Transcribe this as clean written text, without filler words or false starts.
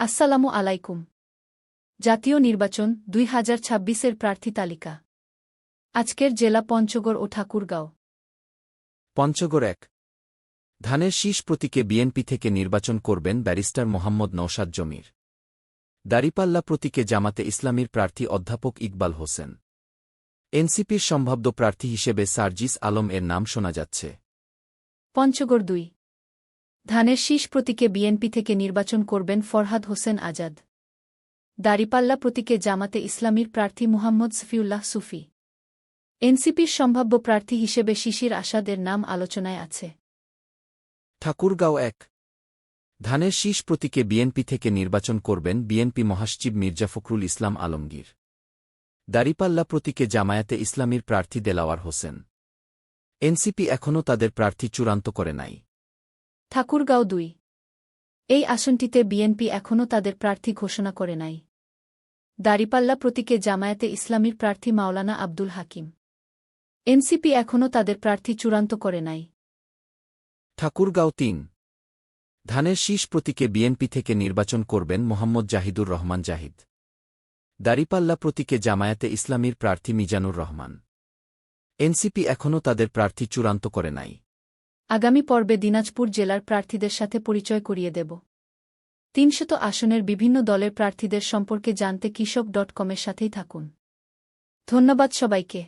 আসসালামু আলাইকুম। জাতীয় নির্বাচন ২০২৬-এর প্রার্থী তালিকা। আজকের জেলা পঞ্চগড় ও ঠাকুরগাঁও। পঞ্চগড় ১। ধানের শীষ প্রতীকে বিএনপি থেকে নির্বাচন করবেন ব্যারিস্টার মোহাম্মদ নওশাদ জমির। দাড়িপাল্লা প্রতীকে জামাতে ইসলামীর প্রার্থী অধ্যাপক ইকবাল হোসেন। এনসিপির সম্ভাব্য প্রার্থী হিসেবে সার্জিস আলম এর নাম শোনা যাচ্ছে। পঞ্চগড় ২। ধানের শীষ প্রতীকে বিএনপি থেকে নির্বাচন করবেন ফরহাদ হোসেন আজাদ। দাড়িপাল্লা প্রতীকে জামাতে ইসলামীর প্রার্থী মুহাম্মদ সফিউল্লাহ সুফি। এনসিপির সম্ভাব্য প্রার্থী হিসেবে শিশির আসাদের নাম আলোচনায় আছে। ঠাকুরগাঁও ১। ধানের শীষ প্রতীকে বিএনপি থেকে নির্বাচন করবেন বিএনপি মহাসচিব মির্জা ফখরুল ইসলাম আলমগীর। দাড়িপাল্লা প্রতীকে জামায়াতে ইসলামীর প্রার্থী দেলাওয়ার হোসেন। এনসিপি এখনও তাদের প্রার্থী চূড়ান্ত করে নাই। ঠাকুরগাঁও ২। এই আসনটিতে বিএনপি এখনও তাদের প্রার্থী ঘোষণা করে নাই। দাড়িপাল্লা প্রতীকে জামায়াতে ইসলামীর প্রার্থী মাওলানা আব্দুল হাকিম। এনসিপি এখনও তাদের প্রার্থী চূড়ান্ত করে নাই। ঠাকুরগাঁও ৩। ধানের শীষ প্রতীকে বিএনপি থেকে নির্বাচন করবেন মোহাম্মদ জাহিদুর রহমান জাহিদ। দাড়িপাল্লা প্রতীকে জামায়াতে ইসলামীর প্রার্থী মিজানুর রহমান। এনসিপি এখনও তাদের প্রার্থী চূড়ান্ত করে নাই। আগামী পর্বে দিনাজপুর জেলার প্রার্থীদের সাথে পরিচয় করিয়ে দেব। ৩০০ আসনের বিভিন্ন দলের প্রার্থীদের সম্পর্কে জানতে কৃষক.com-এর সাথেই থাকুন। ধন্যবাদ সবাইকে।